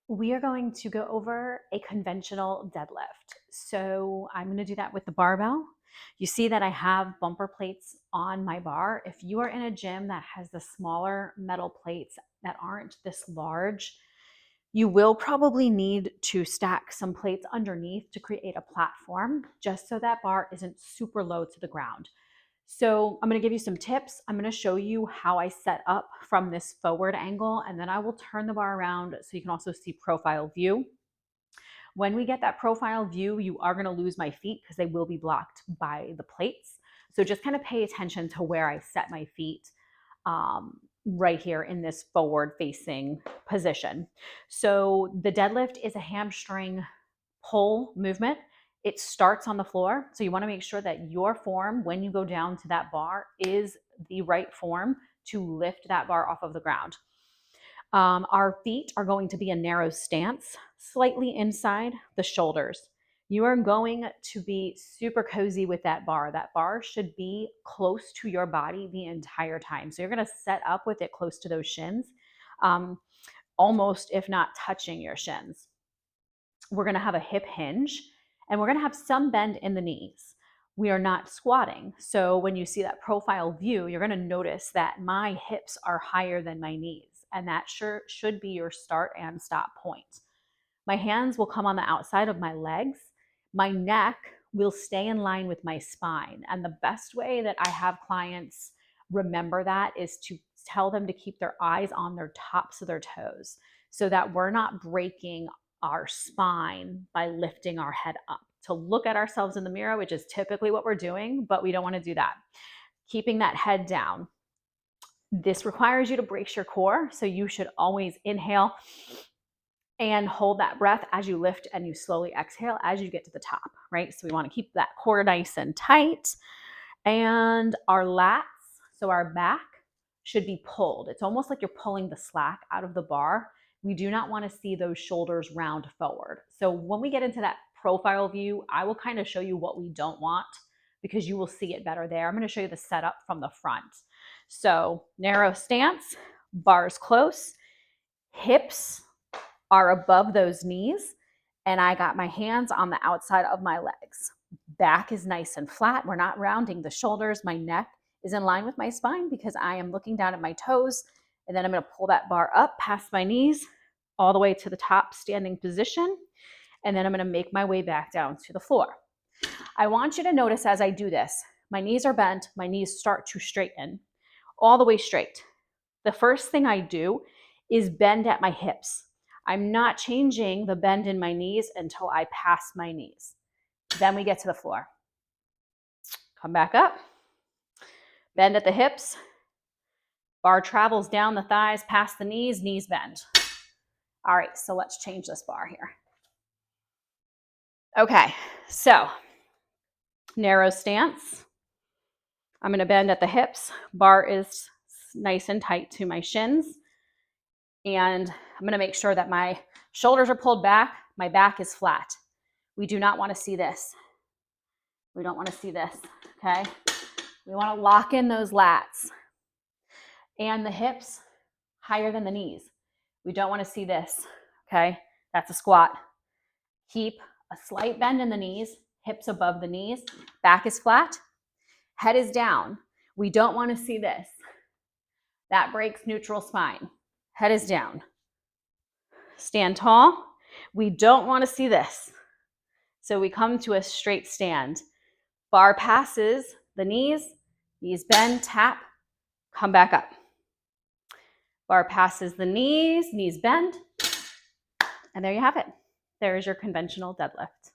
We are going to go over a conventional deadlift. So I'm going to do that with the barbell. You see that I have bumper plates on my bar. If you are in a gym that has the smaller metal plates that aren't this large, you will probably need to stack some plates underneath to create a platform just so that bar isn't super low to the ground. So I'm going to give you some tips. I'm going to show you how I set up from this forward angle, and then I will turn the bar around so you can also see profile view. When we get that profile view, you are going to lose my feet because they will be blocked by the plates. So just kind of pay attention to where I set my feet right here in this forward facing position. So the deadlift is a hamstring pull movement. It starts on the floor. So you want to make sure that your form, when you go down to that bar, is the right form to lift that bar off of the ground. Our feet are going to be a narrow stance, slightly inside the shoulders. You are going to be super cozy with that bar. That bar should be close to your body the entire time. So you're going to set up with it close to those shins, almost if not touching your shins. We're going to have a hip hinge, and we're going to have some bend in the knees. We are not squatting. So when you see that profile view, you're going to notice that my hips are higher than my knees. And that should be your start and stop point. My hands will come on the outside of my legs. My neck will stay in line with my spine. And the best way that I have clients remember that is to tell them to keep their eyes on their tops of their toes so that we're not breaking our spine by lifting our head up. To look at ourselves in the mirror, which is typically what we're doing, but we don't want to do that. Keeping that head down. This requires you to brace your core, so you should always inhale and hold that breath as you lift, and you slowly exhale as you get to the top, right? So we want to keep that core nice and tight. And our lats, so our back, should be pulled. It's almost like you're pulling the slack out of the bar. We do not want to see those shoulders round forward. So when we get into that profile view, I will kind of show you what we don't want because you will see it better there. I'm going to show you the setup from the front. So narrow stance, bars close, hips are above those knees, and I got my hands on the outside of my legs. Back is nice and flat. We're not rounding the shoulders. My neck is in line with my spine because I am looking down at my toes, and then I'm going to pull that bar up past my knees all the way to the top standing position, and then I'm going to make my way back down to the floor. I want you to notice as I do this, my knees are bent, my knees start to straighten all the way straight. The first thing I do is bend at my hips. I'm not changing the bend in my knees until I pass my knees. Then we get to the floor. Come back up, bend at the hips, bar travels down the thighs, past the knees, knees bend. All right, so let's change this bar here. Okay, so narrow stance. I'm going to bend at the hips. Bar is nice and tight to my shins. And I'm going to make sure that my shoulders are pulled back, my back is flat. We do not want to see this. We don't want to see this, okay? We want to lock in those lats and the hips higher than the knees. We don't want to see this, okay? That's a squat. Keep a slight bend in the knees, hips above the knees, back is flat, head is down. We don't want to see this. That breaks neutral spine. Head is down. Stand tall. We don't want to see this. So we come to a straight stand. Bar passes the knees, knees bend, tap, come back up. Bar passes the knees, knees bend, and there you have it. There is your conventional deadlift.